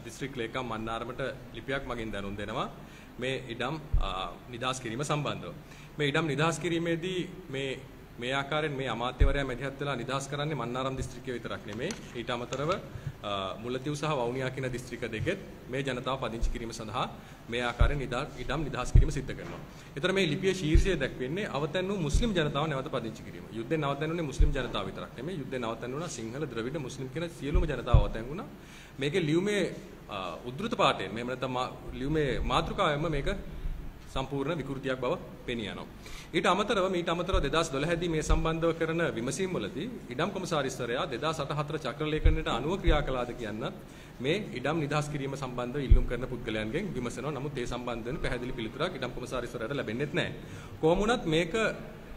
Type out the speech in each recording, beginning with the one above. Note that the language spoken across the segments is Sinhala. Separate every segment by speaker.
Speaker 1: දිස්ත්‍රික් ලේකම් මන්නාරමට ලිපියක් මගින් දැනුම් දෙනවා මේ ඉඩම් නිදහස් කිරීම සම්බන්ධව. මේ ඉඩම් නිදහස් කිරීමේදී මේ ආකාරයෙන් මේ අමාත්‍යවරයා මැදිහත් වෙලා නිදහස් කරන්නේ මන්නාරම් දිස්ත්‍රික්කය විතරක් නෙමෙයි. ඊට අමතරව මුල්ලතිව් සහ වවුනියා කියන දිස්ත්‍රික්ක දෙකෙත් මේ ජනතාව පදිංචි කිරීම සඳහා මේ ආකාරයෙන් ඉඩම් නිදහස් කිරීම සිදු කරනවා. ඒතර මේ ලිපියේ ශීර්ෂය දැක්වෙන්නේ අවතැන් වූ මුස්ලිම් ජනතාව නැවත පදිංචි කිරීම. යුද්ධෙන් අවතැන් වුණේ මුස්ලිම් ජනතාව විතරක් නෙමෙයි. යුද්ධෙන් අවතැන් වුණා සිංහල, ද්‍රවිඩ, මුස්ලිම් කියන සියලුම ජනතාව අවතැන් වුණා. මේකේ ලියුමේ උද්දෘත පාඨයෙන් මෙහෙම නැත්නම් ලියුමේ මාතෘකාවෙන්ම මේක සම්පූර්ණ විකෘතියක් බව පෙනී යනවා. ඊට අමතරව 2012 දී මේ සම්බන්ධව කරන විමසීම් වලදී ඉඩම් කොමසාරිස්වරයා 2008 චක්‍රලේඛනයට අනුව ක්‍රියා කළාද කියන්න මේ ඉඩම් නිදහස් කිරීම සම්බන්ධව ඉල්ලුම් කරන පුද්ගලයන්ගෙන් විමසනවා. නමුත් ඒ සම්බන්ධයෙන් පැහැදිලි පිළිතුරක් ඉඩම් කොමසාරිස්වරයාට ලැබෙන්නේ නැහැ. කොහොම වුණත්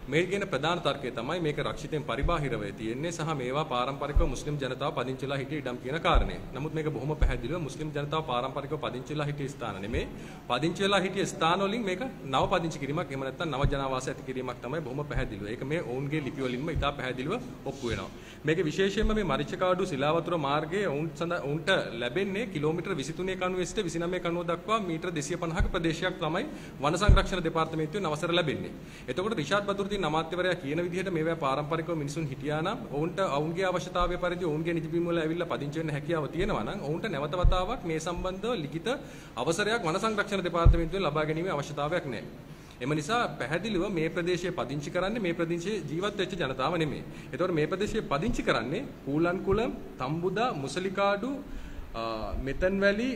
Speaker 1: මේ කියන ප්‍රධාන තර්කය තමයි මේක රක්ෂිතෙන් පරිබාහිරව තියෙන්නේ සහ මේවා පාරම්පරිකව මුස්ලිම් ජනතාව පදිංචිලා හිටිය ඉඩම් කියන කාරණය. නමුත් මේක බොහොම පැහැදිලිව මුස්ලිම් ජනතාව පාරම්පරිකව පදිංචිලා හිටිය ස්ථාන නෙමේ. පදිංචිලා හිටිය ස්ථාන වලින් මේක නව පදිංචි කිරීමක් එහෙම නැත්නම් නව ජනාවාස ඇති කිරීමක් තමයි බොහොම පැහැදිලිව. ඒක මේ ඔවුන්ගේ ලිපි වලින්ම ඉතා පැහැදිලිව ඔප්පු වෙනවා. මේකේ විශේෂයෙන්ම මේ මරිච්චකාඩු සිලාවතුර මාර්ගයේ ඔවුන්ට ලැබෙන්නේ කිලෝමීටර් 23 කණුවේ සිට 29 කණුව දක්වා මීටර් 250ක ප්‍රදේශයක් තමයි වන සංරක්ෂණ දෙපාර්තමේන්තුවෙන් අවසර ලැබෙන්නේ. එතකොට රිෂාඩ් බදුරුදීන් අමාත්‍යවරයා කියන විදිහට මේවා පාරම්පරිකව මිනිසුන් හිටියා නම් ඔවුන්ගේ අවශ්‍යතාවය පරිදි ඔවුන්ගේ නිතිබිම් වල ඇවිල්ලා පදිංචි වෙන්න හැකියාව තියෙනවා නම් ඔවුන්ට නැවත වතාවක් මේ සම්බන්ධව ලිඛිත අවසරයක් වන සංරක්ෂණ දෙපාර්තමේන්තුවෙන් ලබා ගැනීමේ අවශ්‍යතාවයක් නැහැ. එම නිසා පැහැදිලිව මේ ප්‍රදේශයේ පදිංචි කරන්නේ මේ ප්‍රදේශයේ ජීවත් වෙච්ච ජනතාව නෙමෙයි. ඒතකොට මේ ප්‍රදේශයේ පදිංචි කරන්නේ කූලන්කුලම්, තම්බුදා, මුසලිකාඩු, මෙතන්වැලි,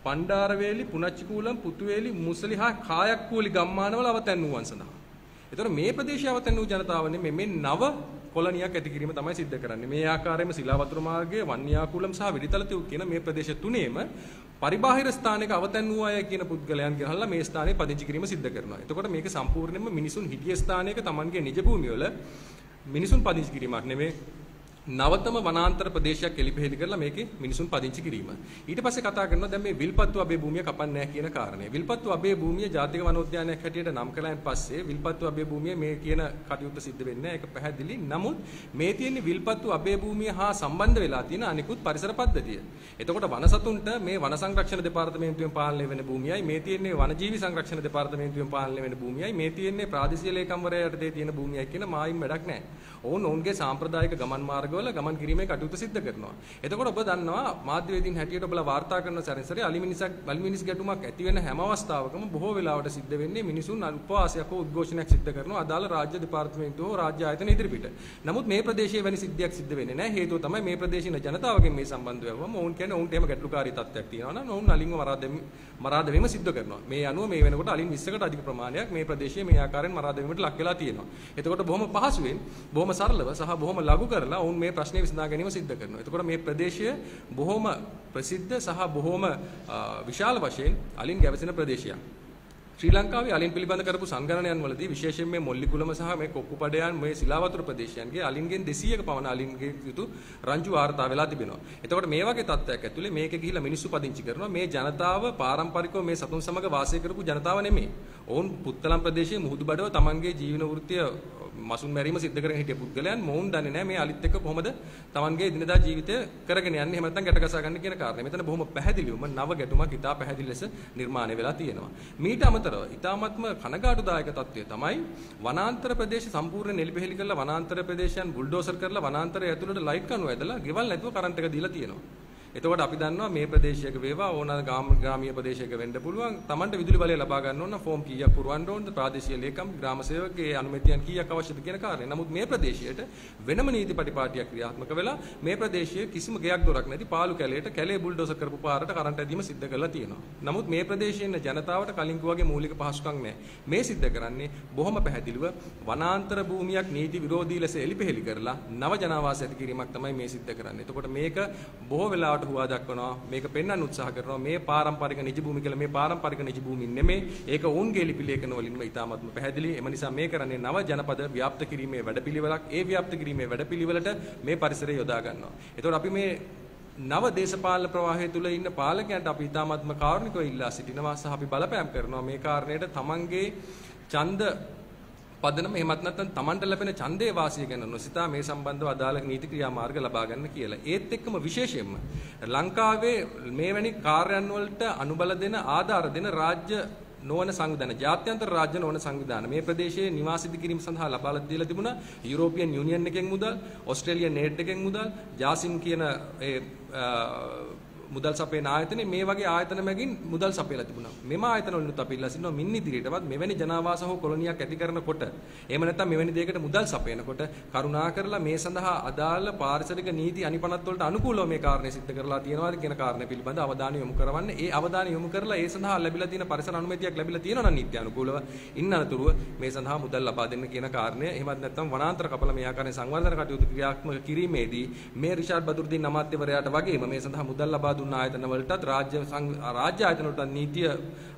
Speaker 1: පණ්ඩාරවේලි, පුනච්චිකූලම්, පුතුවේලි, මුසලි හා කායක්කූලි ගම්මානවල අවතැන් වූවන් සඳහා. ඒතකොට මේ ප්‍රදේශයේ අවතැන් වූ ජනතාව නෙමෙයි මේ නව කොලනියක් ඇති කිරීම තමයි සිද්ධ කරන්නේ. මේ ආකාරයෙන්ම සිලාවතුර මාර්ගයේ, වන්නියාකුලම් සහ විරිතලතිව් කියන මේ ප්‍රදේශ තුනේම පරිබාහිර ස්ථානයක අවතැන් වූ අය කියන පුද්ගලයන් ගහලා මේ ස්ථානයේ පදිංචි කිරීම සිද්ධ කරනවා. එතකොට මේක සම්පූර්ණයෙන්ම මිනිසුන් හිටිය ස්ථානයක Tamanගේ නිජ භූමිය වල මිනිසුන් පදිංචි කිරීමක් නෙමෙයි. නවතම වනාන්තර ප්‍රදේශයක් එලිපෙහෙලි කරලා මේකේ මිනිසුන් පදිංචි කිරීම. ඊට පස්සේ කතා කරනවා දැන් මේ විල්පත්තු අබේ භූමිය කපන්නේ නැහැ කියන කාරණය. විල්පත්තු අබේ භූමිය ජාතික වනෝද්‍යානයක් හැටියට නම් කළායින් පස්සේ විල්පත්තු අබේ භූමිය මේ කියන කටයුත්ත සිද්ධ වෙන්නේ නැහැ. ඒක පැහැදිලි. නමුත් මේ තියෙන්නේ විල්පත්තු අබේ භූමිය හා සම්බන්ධ වෙලා තියෙන අනිකුත් පරිසර පද්ධතිය. එතකොට වනසතුන්ට මේ වන සංරක්ෂණ දෙපාර්තමේන්තුවෙන් පාලනය වෙන භූමියයි, මේ තියෙන්නේ වනජීවි සංරක්ෂණ දෙපාර්තමේන්තුවෙන් පාලනය වෙන භූමියයි, මේ තියෙන්නේ ප්‍රාදේශීය ලේකම්වරයා යටතේ තියෙන භූමියයි කියන මායිම් වැඩක් නැහැ. ඔවුන්ගේ සාම්ප්‍රදායික ගමන් මාර්ගවල ගමන් කිරීමේ කටයුතු සිද්ධ කරනවා. එතකොට ඔබ දන්නවා මාධ්‍යවේදීන් හැටියට ඔබලා වාර්තා කරන සැරේ අලිමිනිස් ගැටුමක් ඇති වෙන හැම අවස්ථාවකම බොහෝ වෙලාවට සිද්ධ වෙන්නේ මිනිසුන් උපවාසයක් හෝ උද්ඝෝෂණයක් සිද්ධ කරනවා අදාළ රාජ්‍ය දෙපාර්තමේන්තුව හෝ රාජ්‍ය ආයතන ඉදිරිපිට. නමුත් මේ ප්‍රදේශයේ වැනි සිද්ධියක් සිද්ධ වෙන්නේ නැහැ. හේතුව තමයි මේ ප්‍රදේශීය ජනතාවගෙන් මේ සම්බන්ධ වෙවම ඔවුන් කියන්නේ ඔවුන්ට එහෙම ගැටලුකාරී තත්ත්වයක් තියෙනවා නම් ඔවුන් අලින්ව මරාදවීම සිද්ධ කරනවා. මේ අනුව මේ වෙනකොට අලින් 20කට අධික ප්‍රමාණයක් මේ ප්‍රදේශයේ මේ ආකාරයෙන් මරාදවීමට ලක් වෙලා තියෙනවා. එතකොට බොහොම පහසුවෙන් බොහොම සරලව සහ බොහොම ලඝු කරලා ඔවුන් මේ ප්‍රශ්නේ විසඳා ගැනීම සිද්ධ කරනවා. එතකොට මේ ප්‍රදේශය බොහොම ප්‍රසිද්ධ සහ බොහොම විශාල වශයෙන් අලින් ගැවසෙන ප්‍රදේශයක්. ශ්‍රී ලංකාවේ අලින් පිළිබඳ කරපු සංගණනයන් වලදී විශේෂයෙන් මේ මොල්ලිකුලම සහ මේ කොක්කුපඩයන් මේ සිලාවතුර ප්‍රදේශයන්ගේ අලින්ගෙන් 200ක පමණ අලින්ගේ යුතු රංචු වාර්තා වෙලා තිබෙනවා. එතකොට මේ වගේ තත්ත්වයක් ඇතුලේ මේකේ ගිහිලා මිනිස්සු පදිංචි කරනවා. මේ ජනතාව පාරම්පරිකව මේ සතුන් සමග වාසය කරපු ජනතාව නෙමෙයි. ඔවුන් පුත්තලම් ප්‍රදේශයේ මුහුදුබඩව තමන්ගේ ජීවන වෘත්තිය මසුන් මැරීම සිද්ධ කරගෙන හිටිය පුද්ගලයන් මොවුන් දන්නේ නැහැ මේ අලිත් එක්ක කොහොමද තමන්ගේ එදිනදා ජීවිතය කරගෙන යන්නේ එහෙම නැත්නම් ගැටගසා ගන්න කියන කාරණේ. මෙතන බොහොම පැහැදිලිවම නව ගැටුමක් ඉතා පැහැදිලි ලෙස නිර්මාණය වෙලා තියෙනවා. මීට අමතරව ඉතාමත්ම කනගාටුදායක තත්ත්වය තමයි වනාන්තර ප්‍රදේශ සම්පූර්ණ නෙලිපෙහෙලි කරලා වනාන්තර ප්‍රදේශයන් බුල්ඩෝසර් කරලා වනාන්තරය ඇතුළට ලයිට් කණු ඇදලා ගෙවල් නැතුව කරන්ට් එක දීලා තියෙනවා. එතකොට අපි දන්නවා මේ ප්‍රදේශයක වේවා ඕන ග්‍රාමීය ප්‍රදේශයක වෙන්න පුළුවන්. Tamanට විදුලි බලය ලබා ගන්න ඕන ෆෝම් කීයක් පුරවන්න ඕනද? ප්‍රාදේශීය ලේකම් ග්‍රාම සේවකගේ අනුමැතියන් කීයක් අවශ්‍යද කියන කාරණේ. නමුත් මේ ප්‍රදේශයට වෙනම නීති පරිපාටියක් ක්‍රියාත්මක වෙලා මේ ප්‍රදේශයේ කිසිම ගෙයක් දොරක් නැති පාළු කැලේට කැලේ බුල්ඩෝසර් කරපු පාරට කරන්ට් ඇදීම සිද්ධ කරලා තියෙනවා. නමුත් මේ ප්‍රදේශයේ ඉන්න ජනතාවට කලින් වගේ මූලික පහසුකම් නැහැ. මේ සිද්ධ කරන්නේ බොහොම පැහැදිලිව වනාන්තර භූමියක් නීති විරෝධී ලෙස එලිපෙහෙලි කරලා නව ජනාවාස ඇති කිරීමක් තමයි මේ සිද්ධ කරන්නේ. එතකොට මේක බොහෝ වෙලාවට හුවා දක්වනවා මේක පෙන්වන්න උත්සාහ කරනවා මේ පාරම්පරික නිජ භූමි කියලා. මේ පාරම්පරික නිජ භූමි නෙමෙයි. ඒක ඔවුන්ගේ ලිපි ලේඛන වලින්ම ඉතාමත්ම පැහැදිලි. එම නිසා මේ කරන්නේ නව ජනපද ව්‍යාප්ත කිරීමේ වැඩපිළිවෙලක්. ඒ ව්‍යාප්ත කිරීමේ වැඩපිළිවෙලට මේ පරිසරය යොදා ගන්නවා. ඒතකොට අපි මේ නව දේශපාලන ප්‍රවාහය තුල ඉන්න පාලකයන්ට අපි ඉතාමත්ම කාරුණිකව ඉල්ලා සිටිනවා සහ අපි බලපෑම් කරනවා මේ කාරණයට තමන්ගේ ඡන්ද පදනම එහෙමත් නැත්නම් Tamanට ලැබෙන ඡන්දේ වාසිය ගැන නොසිතා මේ සම්බන්ධව අදාළ නීති ක්‍රියාමාර්ග ලබා ගන්න කියලා. ඒත් එක්කම විශේෂයෙන්ම ලංකාවේ මේවැනි කාර්යයන් වලට අනුබල දෙන ආධාර දෙන රාජ්‍ය නොවන සංවිධාන ජාත්‍යන්තර රාජ්‍ය නොවන සංවිධාන මේ ප්‍රදේශයේ නිවාස ඉදිකිරීම සඳහා ලබා දීලා තිබුණා යුරෝපියන් යුනියන් එකෙන් මුදල්, ඕස්ට්‍රේලියානු නේට් එකෙන් මුදල්, ජාසිම් කියන ඒ මුදල් සපයන ආයතනේ මේ වගේ ආයතන මගින් මුදල් සපයලා තිබුණා. මෙම ආයතන වලිනුත් අපි ඉල්ලා සිටිනවා මින් ඉදිරියටවත් මෙවැනි ජනාවාස හෝ කොලොනියක් ඇති කරනකොට එහෙම නැත්නම් මෙවැනි දෙයකට මුදල් සපයනකොට කරුණාකරලා මේ සඳහා අදාළ පාරිසරික නීති අනිපනත් වලට අනුකූලව මේ කාරණේ සිද්ධ කරලා තියෙනවාද කියන කාරණේ පිළිබඳව අවධානය යොමු කරවන්න. ඒ අවධානය යොමු කරලා ඒ සඳහා ලැබිලා තියෙන පරිසර අනුමැතියක් ලැබිලා තියෙනවා නම් නීති අනුකූලව ඉන්න අනතුරුව මේ සඳහා මුදල් ලබා දෙන්න කියන කාරණය. එහෙමත් නැත්නම් වනාන්තර කපලා මේ ආකාරයෙන් සංවර්ධන කටයුතු ක්‍රියාත්මක කිරීමේදී මේ රිෂාඩ් බදුරුදීන් අමාත්‍යවරයාට වගේම මේ සඳහා මුදල් ලබා දුන්න ආයතන වලට රාජ්‍ය ආයතන වලට නීතිය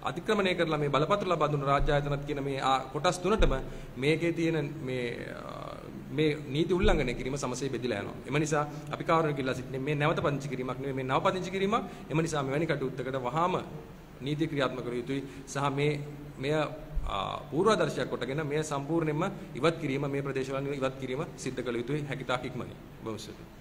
Speaker 1: අතික්‍රමණය කරලා මේ බලපත්‍ර ලබා දුන්න රාජ්‍ය ආයතනත් කියන මේ කොටස් තුනටම මේකේ තියෙන මේ නීති උල්ලංඝනය කිරීම සමසේ බෙදලා යනවා. එම නිසා අපි කාරණා කිල්ලා සිටින්නේ මේ නැවත පදිංචි කිරීමක් නෙවෙයි මේ නව පදිංචි කිරීමක්. එම නිසා මෙවැනි කටයුත්තකට වහාම නීති ක්‍රියාත්මක කර යුතුයි සහ මෙය පූර්වාදර්ශයක් කොටගෙන මේ සම්පූර්ණයෙන්ම ඉවත් කිරීම මේ ප්‍රදේශවලින් ඉවත් කිරීම සිද්ධ කළ යුතුයි හැකිතාක් ඉක්මනින්. බොහොම ස්තුතියි.